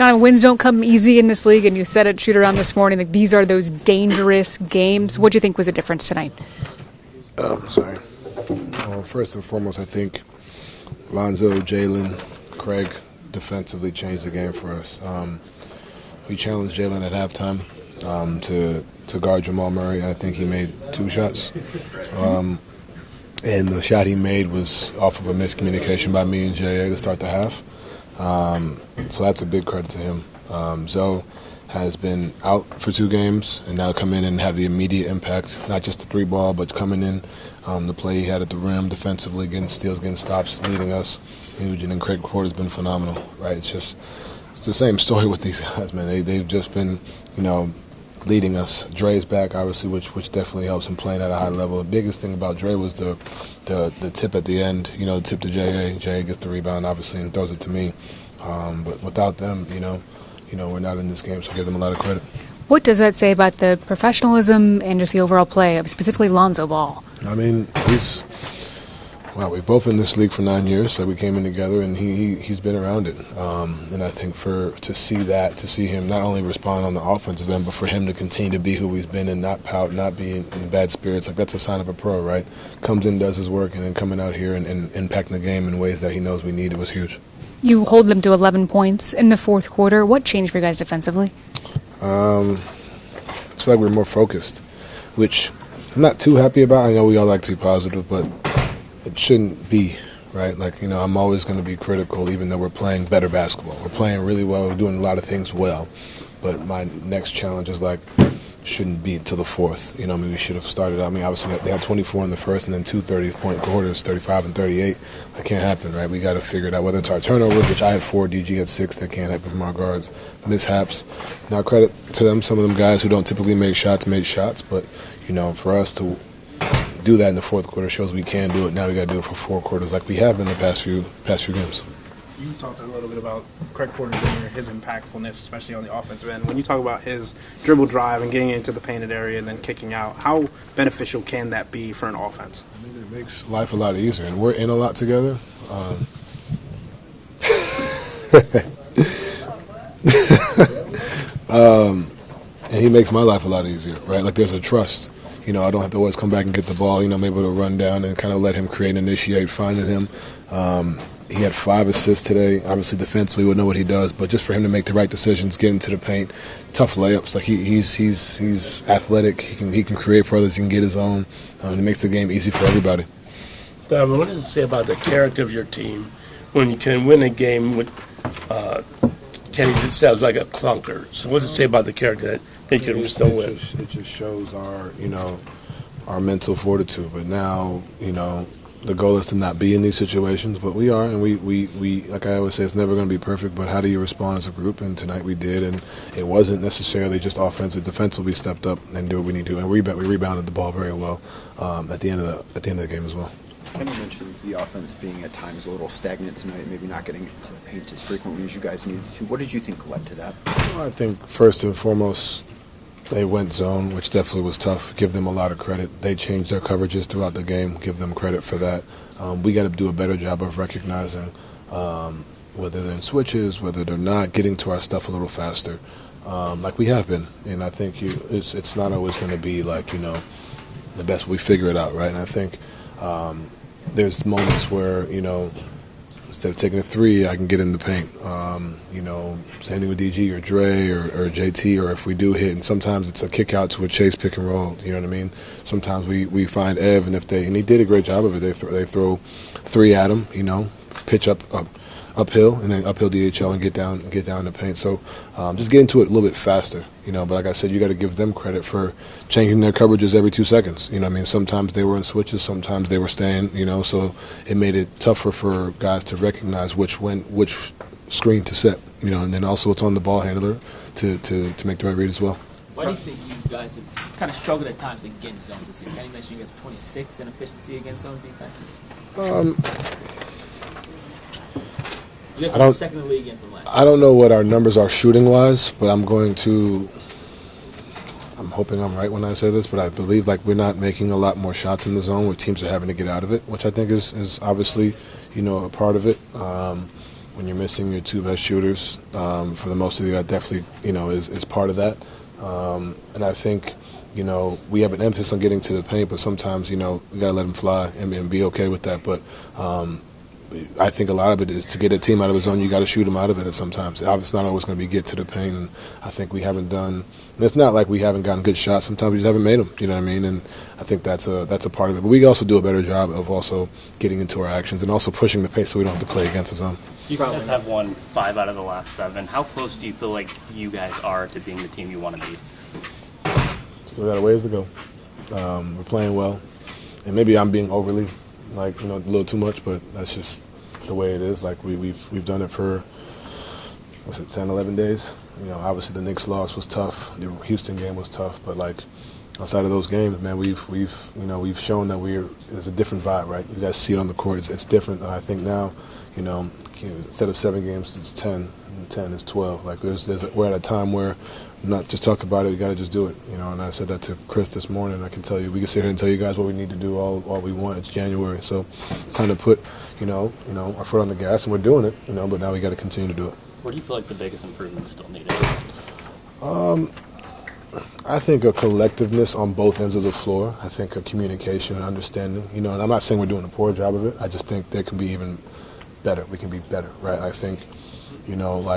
Donovan, wins don't come easy in this league, and you said it shoot around this morning. Like, these are those dangerous games. What do you think was the difference tonight? Sorry. First and foremost, I think Lonzo, Jalen, Craig defensively changed the game for us. We challenged Jalen at halftime to guard Jamal Murray. I think he made 2 shots. And the shot he made was off of a miscommunication by me and J.A. to start the half. So that's a big credit to him. Zoe has been out for 2 games and now come in and have the immediate impact, not just the 3 ball, but coming in, the play he had at the rim defensively, getting steals, getting stops, leading us. Huge. And then Craig Porter's been phenomenal, right? It's the same story with these guys, man. They've just been, leading us. Dre's back, obviously, which definitely helps him playing at a high level. The biggest thing about Dre was the tip at the end, the tip to J.A. J.A. gets the rebound, obviously, and throws it to me. But without them, we're not in this game, so I give them a lot of credit. What does that say about the professionalism and just the overall play of specifically Lonzo Ball? I mean, we've both been in this league for 9 years, so we came in together, and he's been around it. And I think to see him not only respond on the offensive end, but for him to continue to be who he's been and not pout, not be in bad spirits, like that's a sign of a pro, right? Comes in, does his work, and then coming out here and impacting the game in ways that he knows we need, it was huge. You hold them to 11 points in the fourth quarter. What changed for you guys defensively? I feel like we're more focused, which I'm not too happy about. I know we all like to be positive, but it shouldn't be, right? Like, I'm always going to be critical, even though we're playing better basketball. We're playing really well. We're doing a lot of things well. But my next challenge is, shouldn't be till the fourth. We should have started out. Obviously, they had 24 in the first and then 2 30-point quarters, 35 and 38. That can't happen, right? We got to figure it out, whether it's our turnovers, which I had 4, DG had 6. That can't happen from our guards. Mishaps. Now, credit to them. Some of them guys who don't typically make shots made shots. But, for us to do that in the fourth quarter shows we can do it. Now we got to do it for 4 quarters like we have in the past few games. You talked a little bit about Craig Porter Jr., his impactfulness, especially on the offensive end. When you talk about his dribble drive and getting into the painted area and then kicking out, how beneficial can that be for an offense? I mean, it makes life a lot easier, and we're in a lot together. And he makes my life a lot easier, right? Like, there's a trust. I don't have to always come back and get the ball. I'm able to run down and kind of let him create, initiate, finding him. He had 5 assists today. Obviously, defensively, we'll know what he does, but just for him to make the right decisions, get into the paint, tough layups. Like, he's athletic. He can create for others. He can get his own. It makes the game easy for everybody. Donovan, what does it say about the character of your team when you can win a game with Kenny just sounds like a clunker? So what does it say about the character that they can still win? It just shows our mental fortitude. But now, the goal is to not be in these situations, but we are, and we like I always say, it's never going to be perfect, but how do you respond as a group? And tonight we did, and it wasn't necessarily just offensive. Defensively, we stepped up and did what we need to, and we rebounded the ball very well at the end of the game as well. Kenny mentioned the offense being at times a little stagnant tonight, maybe not getting to the paint as frequently as you guys needed to. What did you think led to that? Well, I think first and foremost, they went zone, which definitely was tough. Give them a lot of credit. They changed their coverages throughout the game. Give them credit for that. We got to do a better job of recognizing whether they're in switches, whether they're not, getting to our stuff a little faster, like we have been. And I think it's not always going to be the best. We figure it out, right? And I think there's moments where instead of taking a 3, I can get in the paint. Same thing with DG or Dre or JT, or if we do hit, and sometimes it's a kick out to a chase pick and roll. You know what I mean? Sometimes we find Ev, and he did a great job of it. They throw 3 at him, pitch uphill, and then uphill DHL and get down in the paint. So just get into it a little bit faster. But like I said, you got to give them credit for changing their coverages every 2 seconds. Sometimes they were in switches, sometimes they were staying. So it made it tougher for guys to recognize which screen to set. And then also it's on the ball handler to make the right read as well. Why do you think you guys have kind of struggled at times against zones this year? Kenny mentioned you guys are 26 in efficiency against zone defenses. You guys were second in the league against them last year. I don't know what our numbers are shooting-wise, but I'm hoping I'm right when I say this, but I believe we're not making a lot more shots in the zone where teams are having to get out of it, which I think is obviously, a part of it. when you're missing your two best shooters for the most of the year, that definitely, is part of that. And I think, we have an emphasis on getting to the paint, but sometimes, we got to let them fly and be okay with that. But I think a lot of it is to get a team out of a zone, you got to shoot them out of it sometimes. It's not always going to be get to the paint. And I think we haven't done – it's not like we haven't gotten good shots. Sometimes we just haven't made them, you know what I mean? And I think that's a part of it. But we also do a better job of also getting into our actions and also pushing the pace so we don't have to play against the zone. You guys have won 5 out of the last 7. How close do you feel like you guys are to being the team you want to be? Still got a ways to go. We're playing well. And maybe I'm being overly, a little too much, but that's just the way it is. Like, we've done it for, 10, 11 days? Obviously the Knicks loss was tough. The Houston game was tough. But, outside of those games, man, we've shown that there's a different vibe, right? You guys see it on the court. It's different. And I think now, instead of 7 games, it's 10. And 10 is 12. We're at a time where not just talk about it, we got to just do it. And I said that to Chris this morning. I can tell you, we can sit here and tell you guys what we need to do all we want. It's January, so it's time to put, our foot on the gas, and we're doing it. But now we got to continue to do it. Where do you feel like the biggest improvements still needed? I think a collectiveness on both ends of the floor. I think a communication and understanding. And I'm not saying we're doing a poor job of it. I just think there can be even better. We can be better, right? I think.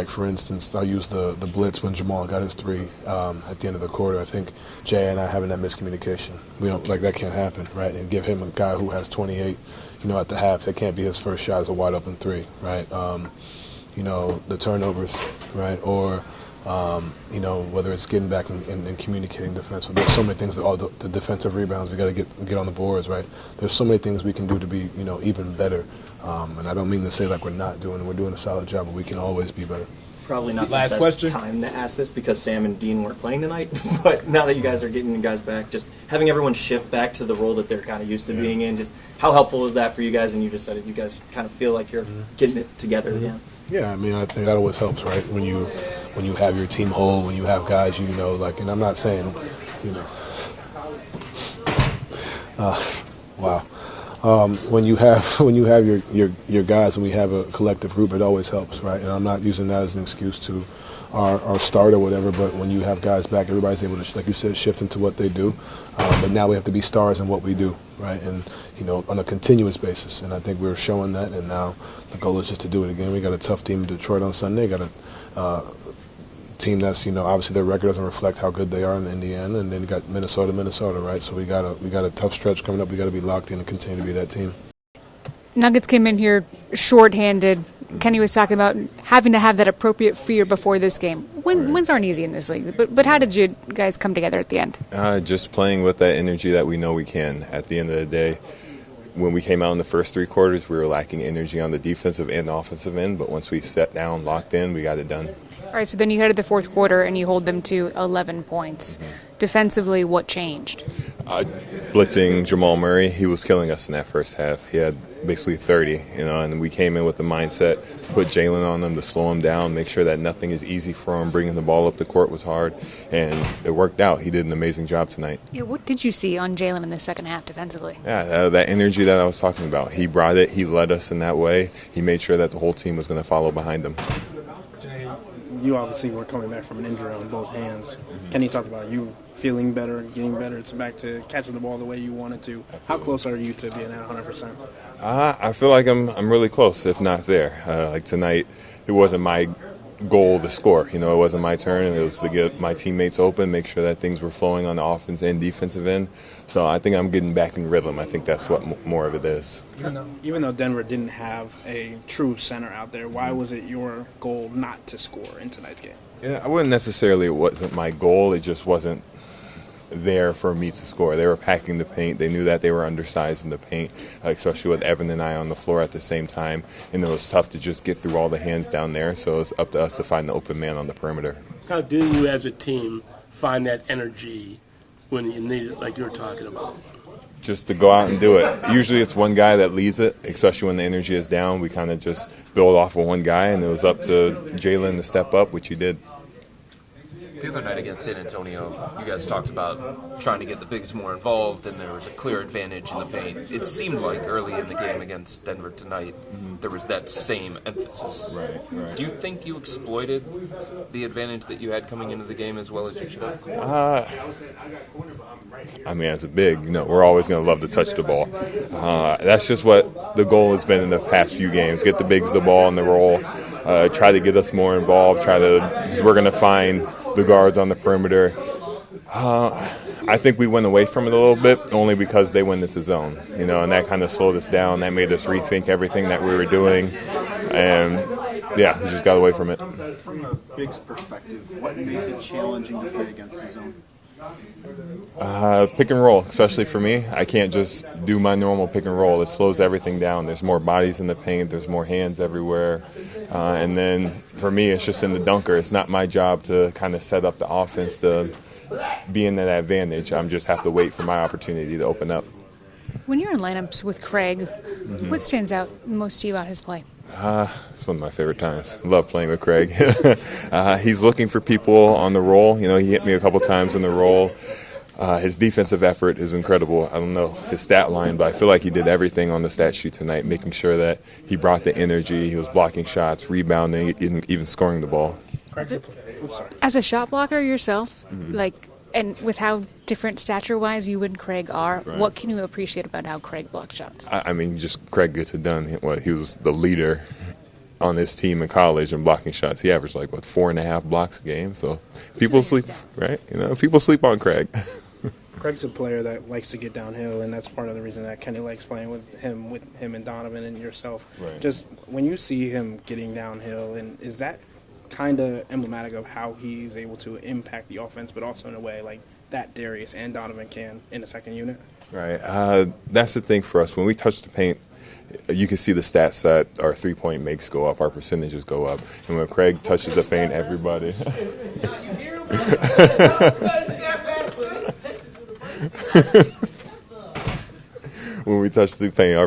For instance, I'll use the blitz when Jamal got his 3 at the end of the quarter. I think Jay and I having that miscommunication. We don't that can't happen, right? And give him a guy who has 28, at the half. It can't be his first shot as a wide open 3, right? The turnovers, right? Or whether it's getting back and communicating defense. So there's so many things. All the defensive rebounds, we got to get on the boards, right? There's so many things we can do to be even better. And I don't mean to say we're not doing it. We're doing a solid job, but we can always be better. Probably not Last the best question. time to ask this because Sam and Dean weren't playing tonight. But now that you guys are getting you guys back, just having everyone shift back to the role that they're kind of used to being in, just how helpful is that for you guys? And you just said it, you guys kind of feel like you're getting it together again. Yeah, I mean, I think that always helps, right? When you have your team whole, when you have guys, and I'm not saying, wow. When you have your guys and we have a collective group, it always helps, right? And I'm not using that as an excuse to our start or whatever, but when you have guys back, everybody's able to, like you said, shift into what they do. But now we have to be stars in what we do, right? And, on a continuous basis. And I think we're showing that, and now the goal is just to do it again. We got a tough team in Detroit on Sunday. Got a team that's, obviously their record doesn't reflect how good they are in Indiana, and then you got Minnesota, right? So we got a tough stretch coming up. We got to be locked in and continue to be that team. Nuggets came in here shorthanded. Kenny was talking about having to have that appropriate fear before this game. Wins aren't easy in this league, but how did you guys come together at the end? Just playing with that energy that we know we can. At the end of the day, when we came out in the first 3 quarters, we were lacking energy on the defensive and offensive end, but once we sat down, locked in, we got it done. All right, so then you head to the fourth quarter and you hold them to 11 points. Defensively, what changed? Blitzing Jamal Murray, he was killing us in that first half. He had basically 30, and we came in with the mindset, put Jalen on them to slow him down, make sure that nothing is easy for him. Bringing the ball up the court was hard, and it worked out. He did an amazing job tonight. Yeah, what did you see on Jalen in the second half defensively? Yeah, that energy that I was talking about. He brought it. He led us in that way. He made sure that the whole team was going to follow behind him. You obviously were coming back from an injury on both hands. Can you talk about you feeling better, getting better, it's back to catching the ball the way you wanted to? How close are you to being at 100%? I feel like I'm really close, if not there. Like tonight, it wasn't my goal to score. It wasn't my turn. It was to get my teammates open, make sure that things were flowing on the offense and defensive end. So I think I'm getting back in rhythm. I think that's what more of it is. Even though Denver didn't have a true center out there, why was it your goal not to score in tonight's game? Yeah, I wouldn't necessarily, it wasn't my goal. It just wasn't there for me to score. They were packing the paint. They knew that they were undersized in the paint, especially with Evan and I on the floor at the same time. And it was tough to just get through all the hands down there. So it was up to us to find the open man on the perimeter. How do you as a team find that energy when you need it, like you were talking about? Just to go out and do it. Usually it's one guy that leads it, especially when the energy is down. We kind of just build off of one guy, and it was up to Jalen to step up, which he did. The other night against San Antonio, you guys talked about trying to get the bigs more involved, and there was a clear advantage in the paint. It seemed like early in the game against Denver tonight, there was that same emphasis. Right. Do you think you exploited the advantage that you had coming into the game as well as you should have? I mean, as a big, we're always going to love to touch the ball. That's just what the goal has been in the past few games. Get the bigs the ball in the roll, try to get us more involved, because we're going to find the guards on the perimeter. I think we went away from it a little bit, only because they went into zone, and that kind of slowed us down. That made us rethink everything that we were doing, and yeah, we just got away from it. From a big's perspective, what makes it challenging to play against the zone? Pick and roll, especially for me. I can't just do my normal pick and roll. It slows everything down. There's more bodies in the paint. There's more hands everywhere. And then for me, it's just in the dunker. It's not my job to kind of set up the offense to be in that advantage. I just have to wait for my opportunity to open up. When you're in lineups with Craig, what stands out most to you about his play? It's one of my favorite times. I love playing with Craig. He's looking for people on the roll. He hit me a couple times in the roll. His defensive effort is incredible. I don't know his stat line, but I feel like he did everything on the stat sheet tonight, making sure that he brought the energy. He was blocking shots, rebounding, even scoring the ball. As a shot blocker yourself, and with how different stature-wise you and Craig are, what can you appreciate about how Craig blocks shots? I mean, just Craig gets it done. He was the leader on this team in college and blocking shots. He averaged 4.5 blocks a game. So people sleep, right? People sleep on Craig. Craig's a player that likes to get downhill, and that's part of the reason that Kenny likes playing with him and Donovan and yourself. Right. Just when you see him getting downhill, and is that kind of emblematic of how he's able to impact the offense, but also in a way like that Darius and Donovan can in the second unit? Right. That's the thing for us. When we touch the paint, you can see the stats that our three-point makes go up, our percentages go up. And when Craig touches the paint, everybody. When we touch the paint,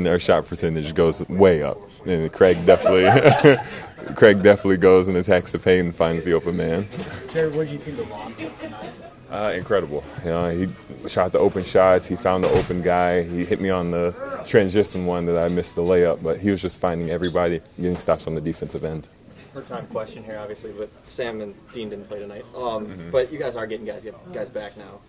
our shot percentage goes way up. And Craig definitely goes and attacks the paint and finds the open man. Jared, what did you think of Lonzo tonight? Incredible. He shot the open shots. He found the open guy. He hit me on the transition one that I missed the layup, but he was just finding everybody, getting stops on the defensive end. Third time question here, obviously, but Sam and Dean didn't play tonight. But you guys are getting guys back now.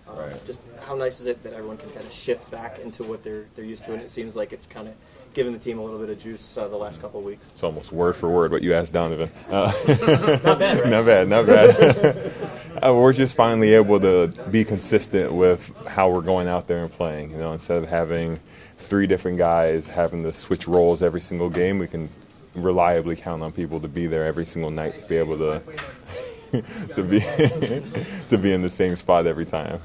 Just how nice is it that everyone can kind of shift back into what they're used to, and it seems like it's kind of giving the team a little bit of juice the last couple of weeks. It's almost word for word what you asked Donovan. Not bad, right? Not bad. We're just finally able to be consistent with how we're going out there and playing. Instead of having 3 different guys having to switch roles every single game, we can reliably count on people to be there every single night to be able to to be in the same spot every time.